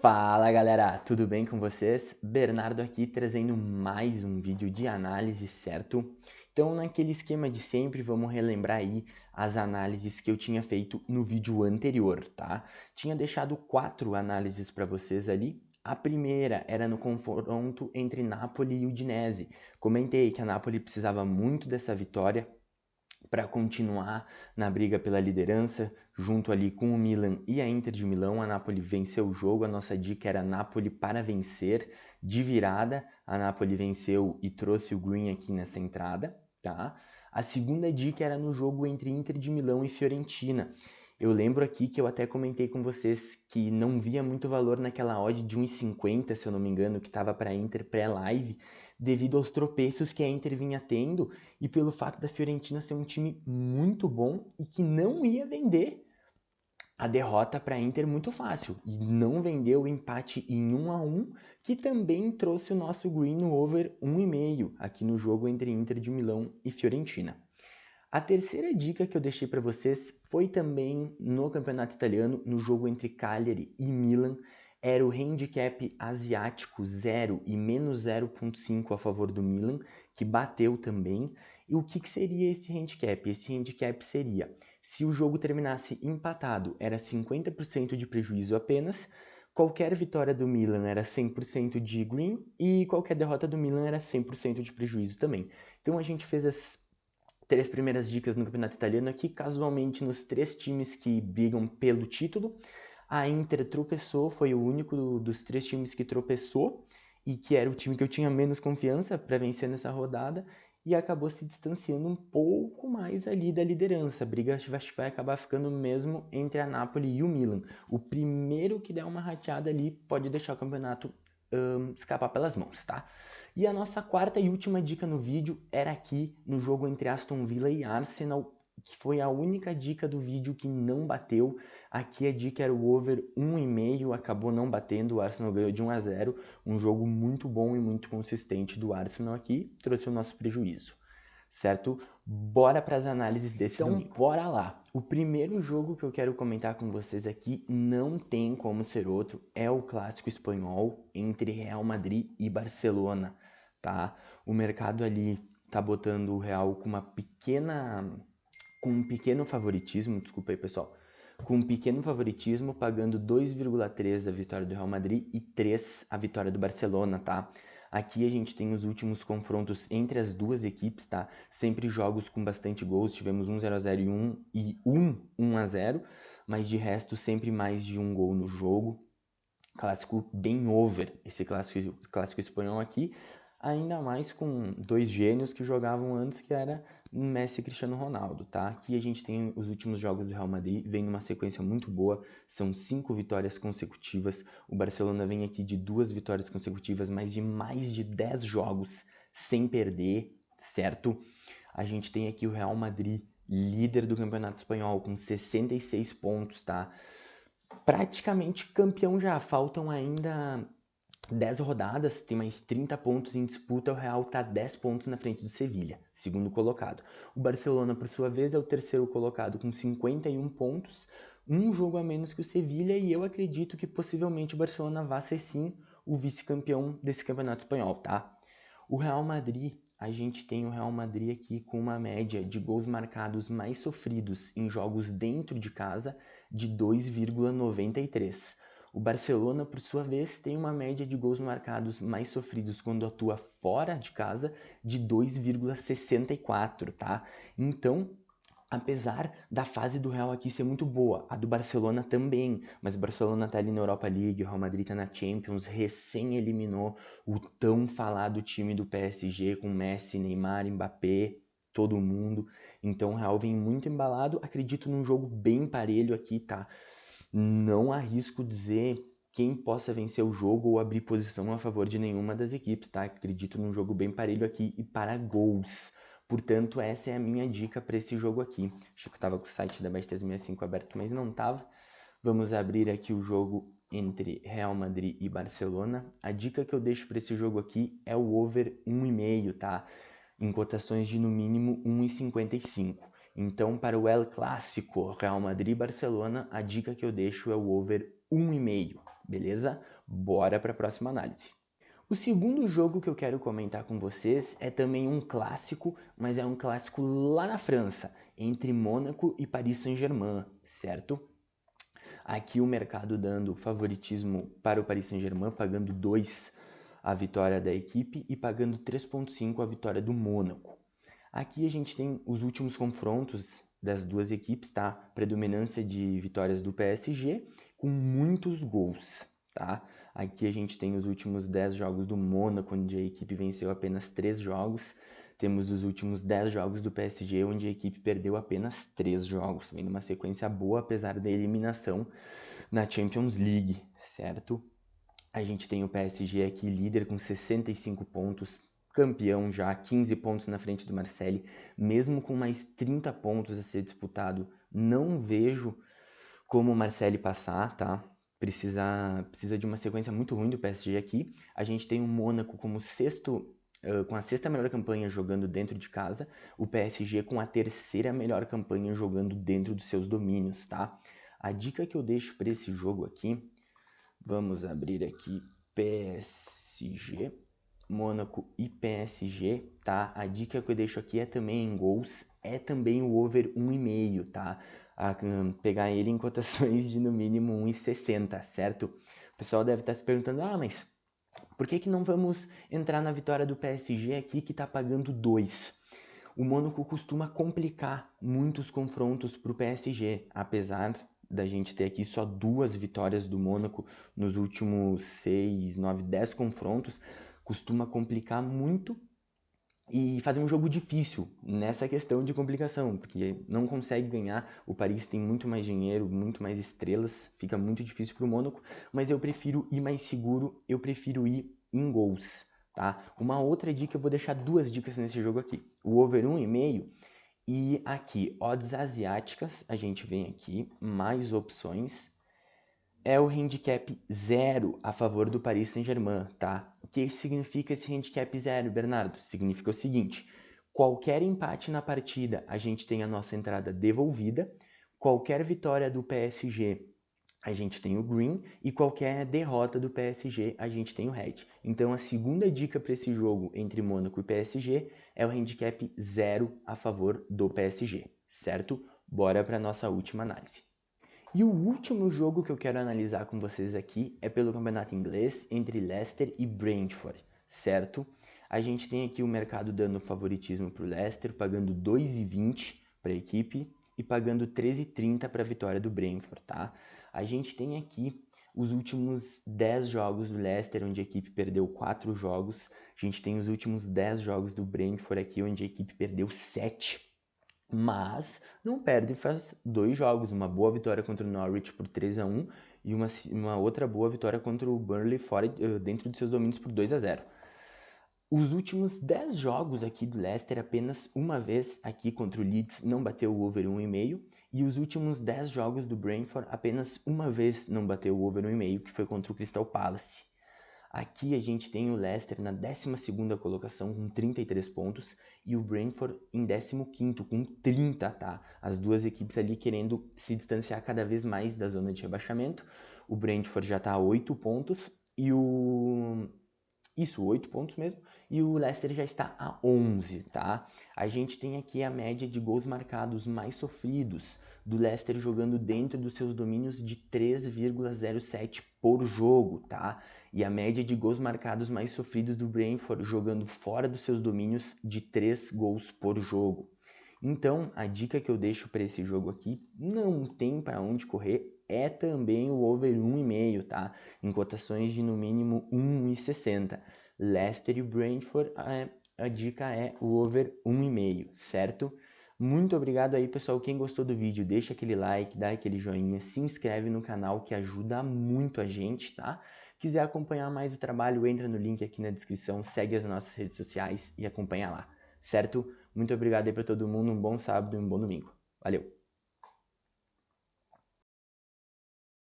Fala galera, tudo bem com vocês? Bernardo aqui trazendo mais um vídeo de análise, certo? Então, naquele esquema de sempre, vamos relembrar aí as análises que eu tinha feito no vídeo anterior, tá? Tinha deixado 4 análises para vocês ali. A primeira era no confronto entre Napoli e Udinese. Comentei que a Napoli precisava muito dessa vitória para continuar na briga pela liderança, junto ali com o Milan e a Inter de Milão. A Napoli venceu o jogo, a nossa dica era Napoli para vencer, de virada. A Napoli venceu e trouxe o green aqui nessa entrada, tá? A segunda dica era no jogo entre Inter de Milão e Fiorentina. Eu lembro aqui que eu até comentei com vocês que não via muito valor naquela odd de 1,50, se eu não me engano, que estava para a Inter pré-live, devido aos tropeços que a Inter vinha tendo e pelo fato da Fiorentina ser um time muito bom e que não ia vender a derrota para a Inter muito fácil e não vendeu o empate em 1-1, que também trouxe o nosso green no over 1,5 aqui no jogo entre Inter de Milão e Fiorentina. A terceira dica que eu deixei para vocês foi também no campeonato italiano, no jogo entre Cagliari e Milan. Era o handicap asiático 0 e menos 0,5 a favor do Milan, que bateu também. E o que seria esse handicap? Esse handicap seria, se o jogo terminasse empatado, era 50% de prejuízo apenas, qualquer vitória do Milan era 100% de green e qualquer derrota do Milan era 100% de prejuízo também. Então a gente fez as 3 primeiras dicas no campeonato italiano aqui, casualmente nos 3 times que brigam pelo título. A Inter tropeçou, foi o único dos 3 times que tropeçou e que era o time que eu tinha menos confiança para vencer nessa rodada e acabou se distanciando um pouco mais ali da liderança. A briga acho que vai acabar ficando mesmo entre a Napoli e o Milan. O primeiro que der uma rateada ali pode deixar o campeonato escapar pelas mãos, tá? E a nossa quarta e última dica no vídeo era aqui no jogo entre Aston Villa e Arsenal, que foi a única dica do vídeo que não bateu. Aqui a dica era o over 1,5, acabou não batendo, o Arsenal ganhou de 1-0, um jogo muito bom e muito consistente do Arsenal aqui, trouxe o nosso prejuízo, certo? Bora para as análises desse domingo. Então, bora lá. O primeiro jogo que eu quero comentar com vocês aqui não tem como ser outro, é o clássico espanhol entre Real Madrid e Barcelona, tá? O mercado ali tá botando o Real com um pequeno favoritismo, desculpa aí, pessoal. Com um pequeno favoritismo, pagando 2,3 a vitória do Real Madrid e 3 a vitória do Barcelona, tá? Aqui a gente tem os últimos confrontos entre as duas equipes, tá? Sempre jogos com bastante gols, tivemos 1-0 e 1-0, mas de resto sempre mais de um gol no jogo. Clássico bem over, esse clássico espanhol aqui, ainda mais com 2 gênios que jogavam antes, que era Messi e Cristiano Ronaldo, tá? Aqui a gente tem os últimos jogos do Real Madrid, vem numa sequência muito boa, são 5 vitórias consecutivas, o Barcelona vem aqui de 2 vitórias consecutivas, mas de mais de 10 jogos sem perder, certo? A gente tem aqui o Real Madrid, líder do Campeonato Espanhol, com 66 pontos, tá? Praticamente campeão já, faltam ainda 10 rodadas, tem mais 30 pontos em disputa, o Real está 10 pontos na frente do Sevilha, segundo colocado. O Barcelona, por sua vez, é o terceiro colocado com 51 pontos, um jogo a menos que o Sevilha, e eu acredito que possivelmente o Barcelona vá ser sim o vice-campeão desse campeonato espanhol, tá? O Real Madrid, a gente tem o Real Madrid aqui com uma média de gols marcados mais sofridos em jogos dentro de casa de 2,93. O Barcelona, por sua vez, tem uma média de gols marcados mais sofridos quando atua fora de casa de 2,64, tá? Então, apesar da fase do Real aqui ser muito boa, a do Barcelona também, mas o Barcelona tá ali na Europa League, o Real Madrid tá na Champions, recém eliminou o tão falado time do PSG com Messi, Neymar, Mbappé, todo mundo. Então o Real vem muito embalado, acredito num jogo bem parelho aqui, tá? Não arrisco dizer quem possa vencer o jogo ou abrir posição a favor de nenhuma das equipes, tá? Acredito num jogo bem parelho aqui e para gols. Portanto, essa é a minha dica para esse jogo aqui. Acho que eu tava com o site da Bet365 aberto, mas não tava. Vamos abrir aqui o jogo entre Real Madrid e Barcelona. A dica que eu deixo para esse jogo aqui é o over 1,5, tá? Em cotações de no mínimo 1,55. Então, para o El Clássico, Real Madrid e Barcelona, a dica que eu deixo é o over 1,5. beleza? Bora para a próxima análise. O segundo jogo que eu quero comentar com vocês é também um clássico, mas é um clássico lá na França, entre Mônaco e Paris Saint-Germain, certo? Aqui o mercado dando favoritismo para o Paris Saint-Germain, pagando 2 a vitória da equipe e pagando 3,5 a vitória do Mônaco. Aqui a gente tem os últimos confrontos das duas equipes, tá? Predominância de vitórias do PSG com muitos gols, tá? Aqui a gente tem os últimos 10 jogos do Mônaco, onde a equipe venceu apenas 3 jogos. Temos os últimos 10 jogos do PSG, onde a equipe perdeu apenas 3 jogos. Vem numa sequência boa, apesar da eliminação na Champions League, certo? A gente tem o PSG aqui, líder com 65 pontos, campeão já, 15 pontos na frente do Marseille, mesmo com mais 30 pontos a ser disputado, não vejo como o Marseille passar, tá? Precisa de uma sequência muito ruim do PSG aqui. A gente tem o Mônaco como sexto, com a sexta melhor campanha jogando dentro de casa, o PSG com a terceira melhor campanha jogando dentro dos seus domínios, tá? A dica que eu deixo para esse jogo aqui, vamos abrir aqui PSG, Mônaco e PSG, tá? A dica que eu deixo aqui é também em gols, é também o over 1,5, tá? Pegar ele em cotações de no mínimo 1,60, certo? O pessoal deve estar se perguntando, mas por que não vamos entrar na vitória do PSG aqui que tá pagando 2? O Mônaco costuma complicar muitos confrontos para o PSG, apesar da gente ter aqui só 2 vitórias do Mônaco nos últimos 6, 9, 10 confrontos, costuma complicar muito e fazer um jogo difícil nessa questão de complicação, porque não consegue ganhar, o Paris tem muito mais dinheiro, muito mais estrelas, fica muito difícil para o Mônaco, mas eu prefiro ir mais seguro, eu prefiro ir em gols, tá? Uma outra dica, eu vou deixar 2 dicas nesse jogo aqui, o over 1,5 e aqui, odds asiáticas, a gente vem aqui, mais opções, é o handicap 0 a favor do Paris Saint-Germain, tá? O que significa esse handicap 0, Bernardo? Significa o seguinte, qualquer empate na partida, a gente tem a nossa entrada devolvida, qualquer vitória do PSG, a gente tem o green, e qualquer derrota do PSG, a gente tem o red. Então a segunda dica para esse jogo entre Mônaco e PSG é o handicap 0 a favor do PSG, certo? Bora para a nossa última análise. E o último jogo que eu quero analisar com vocês aqui é pelo campeonato inglês entre Leicester e Brentford, certo? A gente tem aqui o mercado dando favoritismo para o Leicester, pagando 2,20 para a equipe e pagando 13,30 para a vitória do Brentford, tá? A gente tem aqui os últimos 10 jogos do Leicester, onde a equipe perdeu 4 jogos. A gente tem os últimos 10 jogos do Brentford aqui, onde a equipe perdeu 7. Mas não perde faz 2 jogos, uma boa vitória contra o Norwich por 3-1 e uma outra boa vitória contra o Burnley fora, dentro de seus domínios por 2-0. Os últimos 10 jogos aqui do Leicester, apenas uma vez aqui contra o Leeds não bateu o over 1,5 e os últimos 10 jogos do Brentford, apenas uma vez não bateu o over 1,5, que foi contra o Crystal Palace. Aqui a gente tem o Leicester na 12ª colocação com 33 pontos e o Brentford em 15º com 30, tá? As duas equipes ali querendo se distanciar cada vez mais da zona de rebaixamento. O Brentford já tá a 8 pontos e o... Isso, 8 pontos mesmo. E o Leicester já está a 11, tá? A gente tem aqui a média de gols marcados mais sofridos do Leicester jogando dentro dos seus domínios de 3,07 por jogo, tá? E a média de gols marcados mais sofridos do Brentford jogando fora dos seus domínios de 3 gols por jogo. Então, a dica que eu deixo para esse jogo aqui, não tem para onde correr, é também o over 1,5, tá? Em cotações de no mínimo 1,60. Leicester e Brentford, a dica é o over 1,5, certo? Muito obrigado aí, pessoal. Quem gostou do vídeo, deixa aquele like, dá aquele joinha, se inscreve no canal que ajuda muito a gente, tá? Quiser acompanhar mais o trabalho, entra no link aqui na descrição, segue as nossas redes sociais e acompanha lá, certo? Muito obrigado aí para todo mundo, um bom sábado e um bom domingo. Valeu!